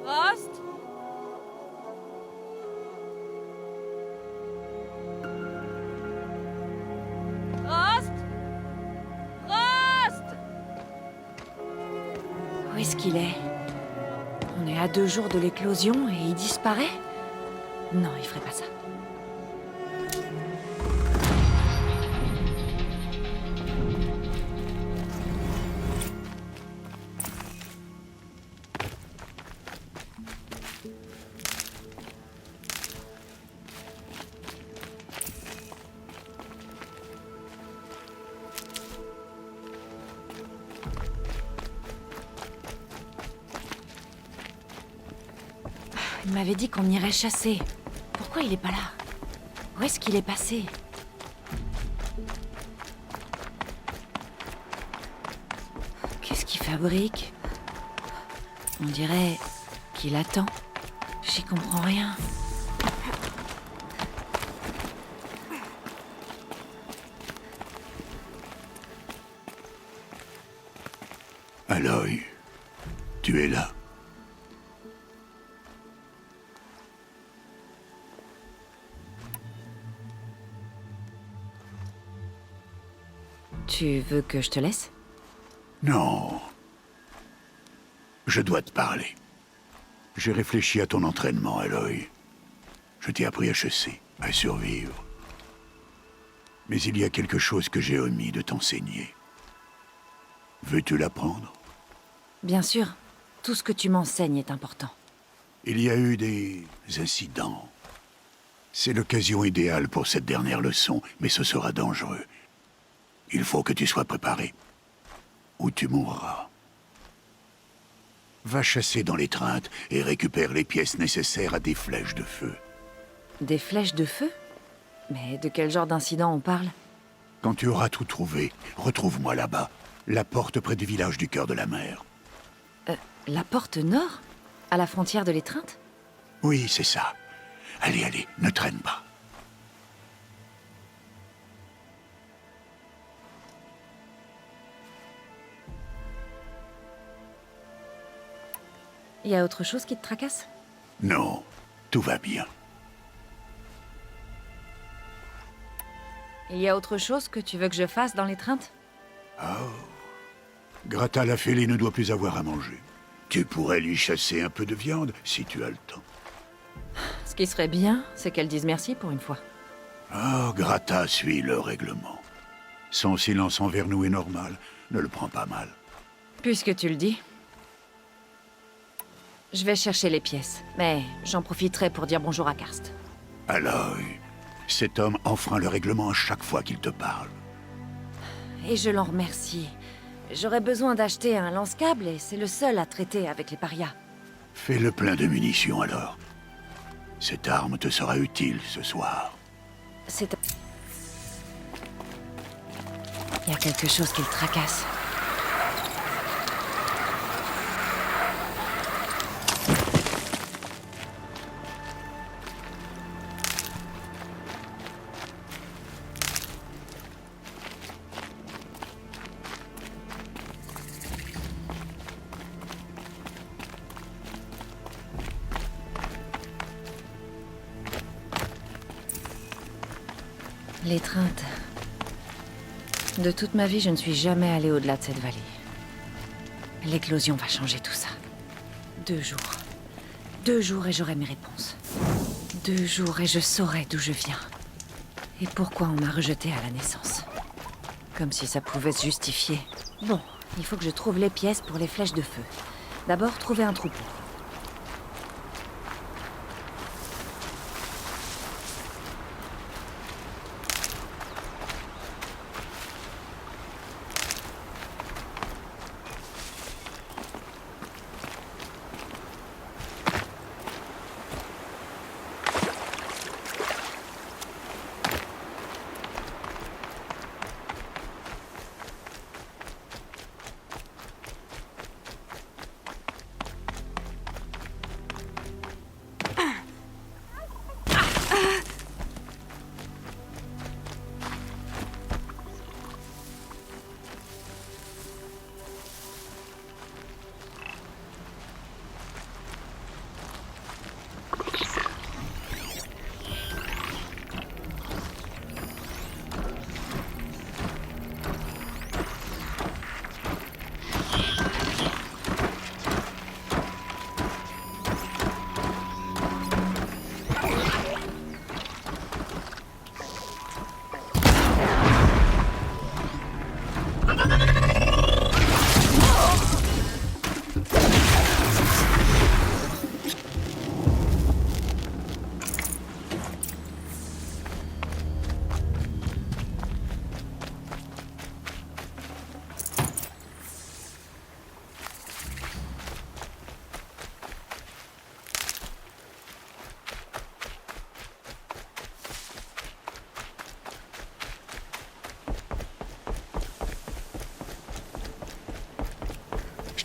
Rost? Rost? Rost? Où est-ce qu'il est? On est à 2 jours de l'éclosion et il disparaît? Non, il ferait pas ça. Il m'avait dit qu'on irait chasser. Pourquoi il est pas là? Où est-ce qu'il est passé? Qu'est-ce qu'il fabrique? On dirait qu'il attend. J'y comprends rien. Aloy, tu es là. Tu veux que je te laisse? Non. Je dois te parler. J'ai réfléchi à ton entraînement, Aloy. Je t'ai appris à chasser, à survivre. Mais il y a quelque chose que j'ai omis de t'enseigner. Veux-tu l'apprendre? Bien sûr. Tout ce que tu m'enseignes est important. Il y a eu des incidents. C'est l'occasion idéale pour cette dernière leçon, mais ce sera dangereux. Il faut que tu sois préparé, ou tu mourras. Va chasser dans l'étreinte et récupère les pièces nécessaires à des flèches de feu. Des flèches de feu? Mais de quel genre d'incident on parle? Quand tu auras tout trouvé, retrouve-moi là-bas, la porte près du village du cœur de la mer. La porte nord? À la frontière de l'étreinte? Oui, c'est ça. Allez, allez, ne traîne pas. Il y a autre chose qui te tracasse? Non, tout va bien. Il y a autre chose que tu veux que je fasse dans l'étreinte? Grata la fêlée ne doit plus avoir à manger. Tu pourrais lui chasser un peu de viande, si tu as le temps. Ce qui serait bien, c'est qu'elle dise merci pour une fois. Oh, Grata suit le règlement. Son silence envers nous est normal, ne le prends pas mal. Puisque tu le dis. Je vais chercher les pièces, mais j'en profiterai pour dire bonjour à Karst. Aloy, cet homme enfreint le règlement à chaque fois qu'il te parle. Et je l'en remercie. J'aurais besoin d'acheter un lance-câble et c'est le seul à traiter avec les parias. Fais le plein de munitions alors. Cette arme te sera utile ce soir. C'est... Il y a quelque chose qui le tracasse. L'étreinte. De toute ma vie, je ne suis jamais allée au-delà de cette vallée. L'éclosion va changer tout ça. 2 jours. 2 jours et j'aurai mes réponses. 2 jours et je saurai d'où je viens. Et pourquoi on m'a rejetée à la naissance. Comme si ça pouvait se justifier. Bon, il faut que je trouve les pièces pour les flèches de feu. D'abord, trouver un troupeau.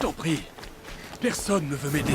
t'en prie. Personne ne veut m'aider.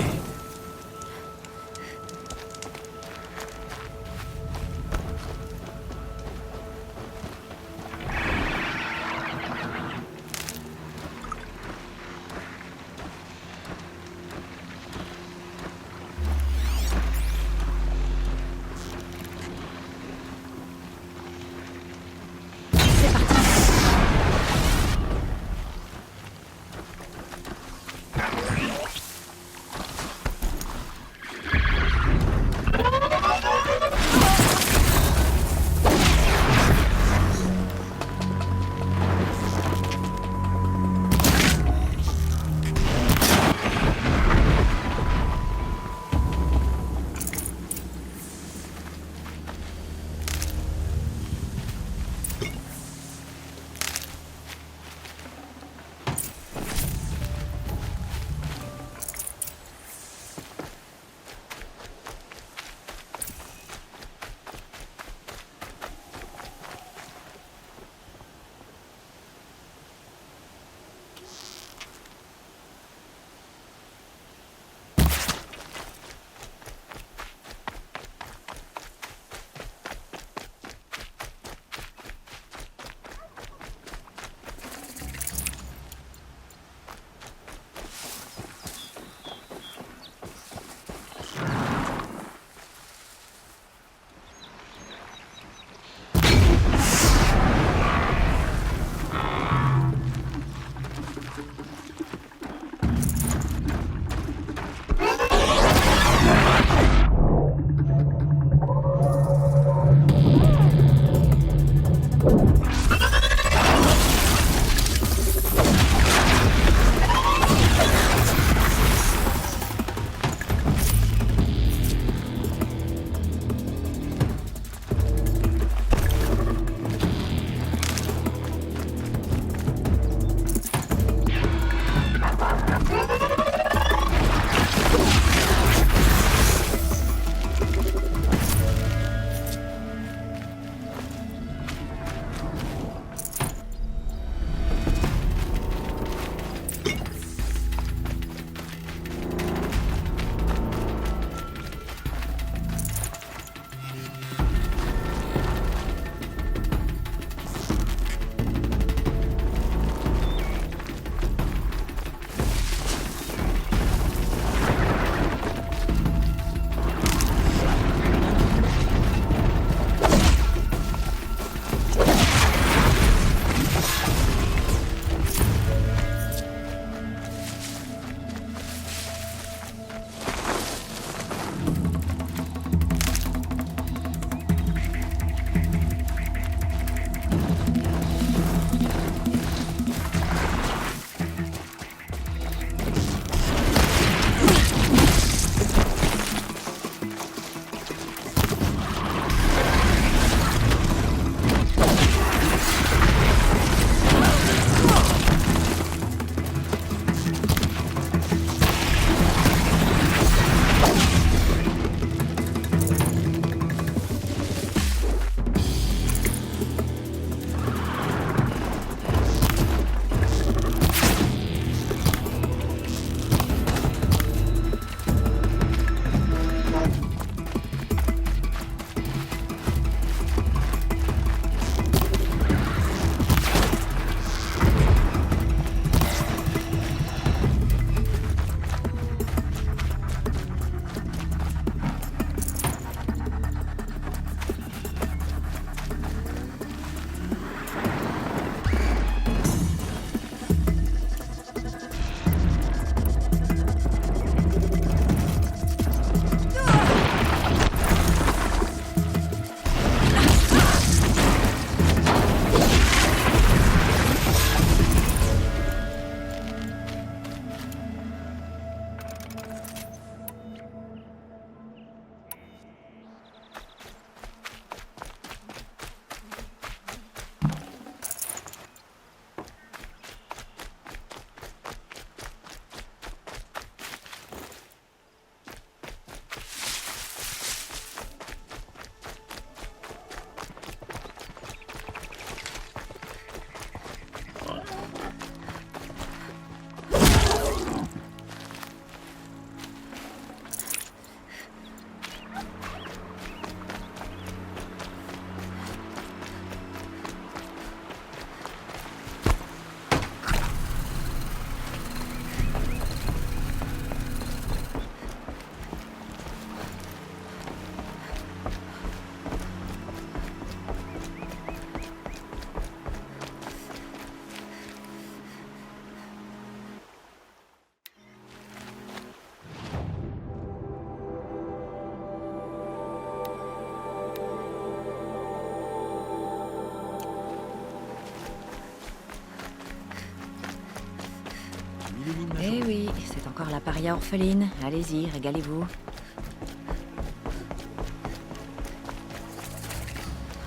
c'est encore la paria orpheline. Allez-y, régalez-vous.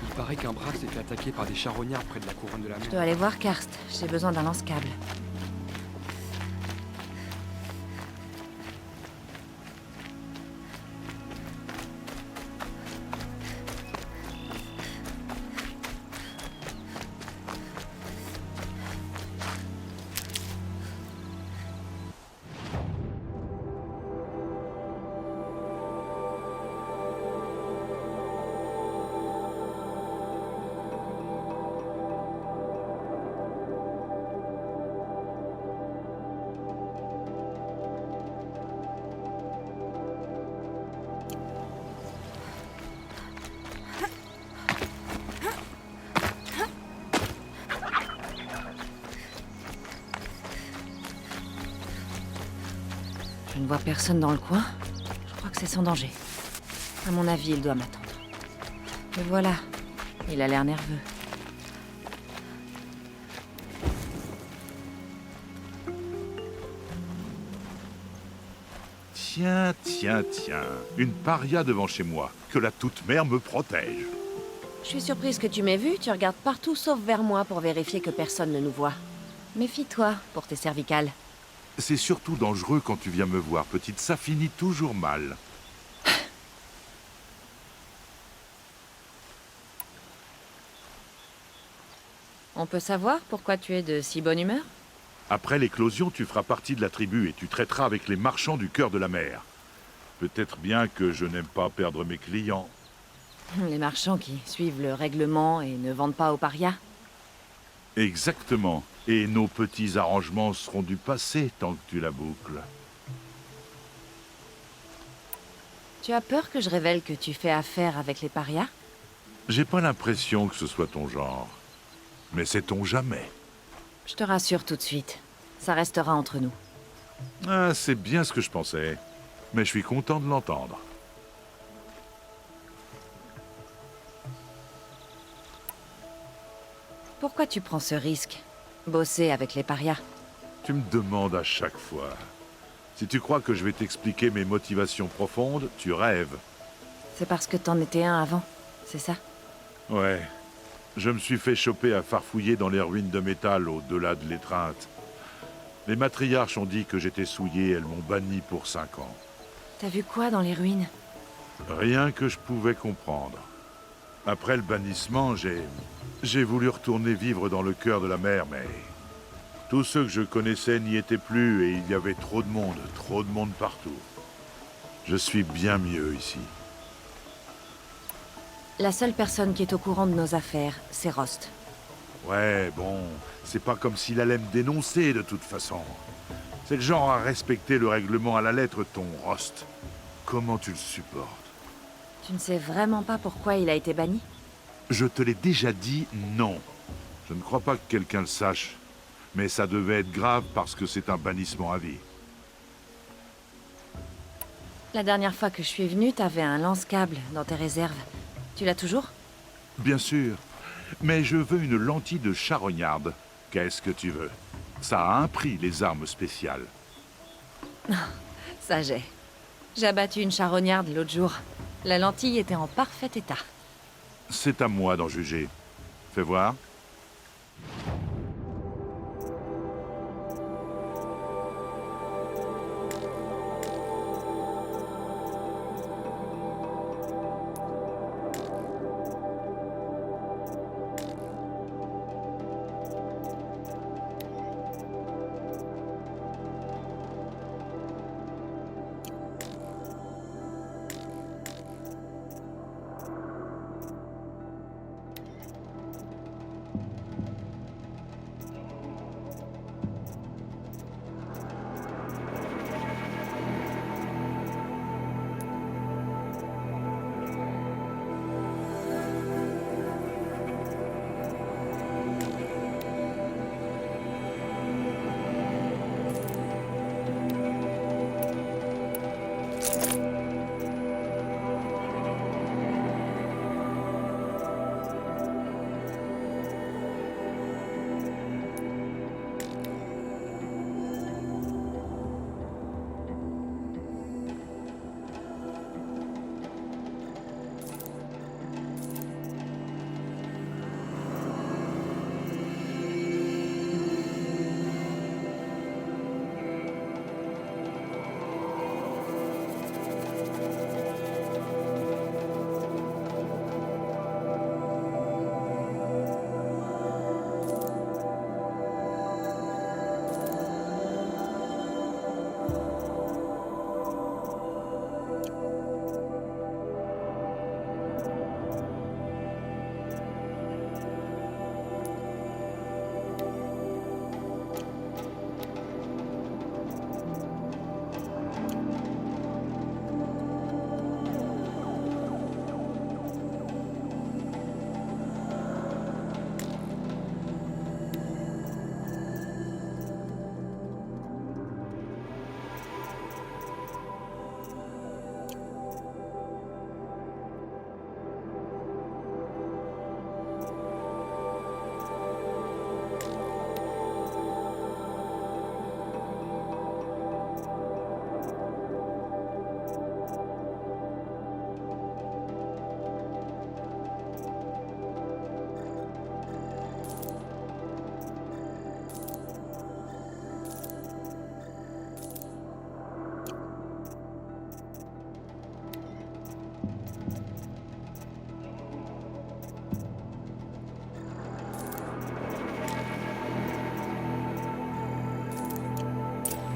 Il paraît qu'un braque s'est fait attaquer par des charognards près de la couronne de la Je mer. dois aller voir Karst. J'ai besoin d'un lance-câble. Je ne vois personne dans le coin. Je crois que c'est sans danger. À mon avis, il doit m'attendre. Le voilà. Il a l'air nerveux. Tiens, tiens, tiens. Une paria devant chez moi. Que la toute-mère me protège. Je suis surprise que tu m'aies vu. Tu regardes partout sauf vers moi pour vérifier que personne ne nous voit. Méfie-toi pour tes cervicales. C'est surtout dangereux quand tu viens me voir, petite. Ça finit toujours mal. On peut savoir pourquoi tu es de si bonne humeur? Après l'éclosion, tu feras partie de la tribu et tu traiteras avec les marchands du cœur de la mer. Peut-être bien que je n'aime pas perdre mes clients. Les marchands qui suivent le règlement et ne vendent pas aux parias. Exactement. Et nos petits arrangements seront du passé tant que tu la boucles. Tu as peur que je révèle que tu fais affaire avec les parias? J'ai pas l'impression que ce soit ton genre. Mais sait-on jamais. Je te rassure tout de suite. Ça restera entre nous. Ah, c'est bien ce que je pensais. Mais je suis content de l'entendre. Pourquoi tu prends ce risque? Bosser avec les parias? Tu me demandes à chaque fois. Si tu crois que je vais t'expliquer mes motivations profondes, tu rêves. C'est parce que t'en étais un avant, c'est ça? Ouais. Je me suis fait choper à farfouiller dans les ruines de métal au-delà de l'étreinte. Les matriarches ont dit que j'étais souillé, elles m'ont banni pour 5 ans. T'as vu quoi dans les ruines? Rien que je pouvais comprendre. Après le bannissement, j'ai voulu retourner vivre dans le cœur de la mer, mais tous ceux que je connaissais n'y étaient plus et il y avait trop de monde partout. Je suis bien mieux ici. La seule personne qui est au courant de nos affaires, c'est Rost. Ouais, bon, c'est pas comme s'il allait me dénoncer de toute façon. C'est le genre à respecter le règlement à la lettre, ton Rost. Comment tu le supportes? Tu ne sais vraiment pas pourquoi il a été banni? Je te l'ai déjà dit, non. Je ne crois pas que quelqu'un le sache. Mais ça devait être grave parce que c'est un bannissement à vie. La dernière fois que je suis venue, t'avais un lance-câble dans tes réserves. Tu l'as toujours? Bien sûr. Mais je veux une lentille de charognarde. Qu'est-ce que tu veux? Ça a un prix, les armes spéciales. Ça j'ai. J'ai abattu une charognarde l'autre jour. La lentille était en parfait état. C'est à moi d'en juger. Fais voir.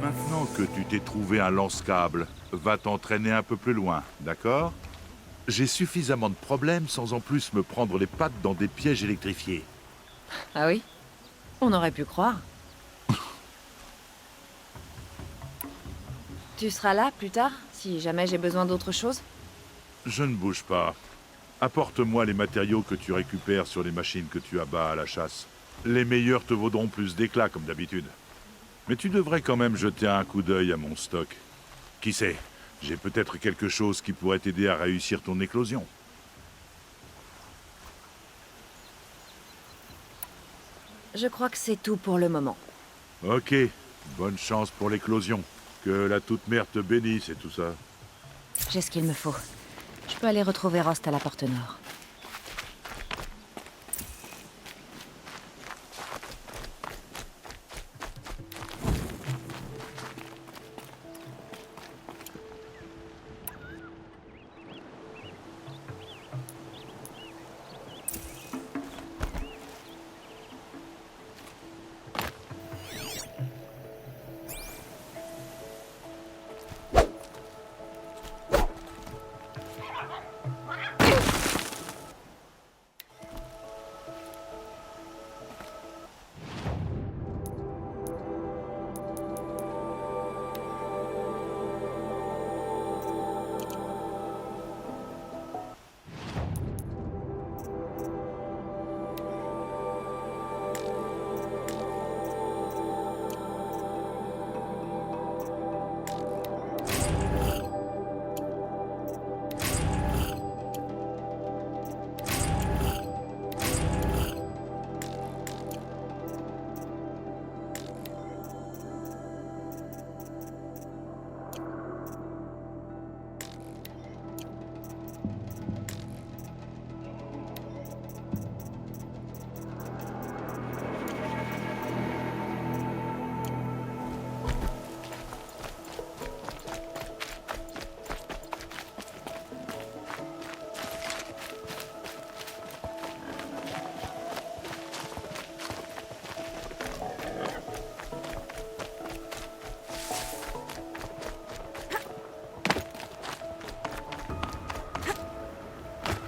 Maintenant que tu t'es trouvé un lance-câble, va t'entraîner un peu plus loin, d'accord? J'ai suffisamment de problèmes sans en plus me prendre les pattes dans des pièges électrifiés. Ah oui? On aurait pu croire. Tu seras là plus tard, si jamais j'ai besoin d'autre chose? Je ne bouge pas. Apporte-moi les matériaux que tu récupères sur les machines que tu abats à la chasse. Les meilleurs te vaudront plus d'éclat, comme d'habitude. Mais tu devrais quand même jeter un coup d'œil à mon stock. Qui sait, j'ai peut-être quelque chose qui pourrait t'aider à réussir ton éclosion. Je crois que c'est tout pour le moment. Ok, bonne chance pour l'éclosion. Que la toute-mère te bénisse et tout ça. J'ai ce qu'il me faut. Je peux aller retrouver Rost à la porte nord.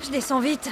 Je descends vite.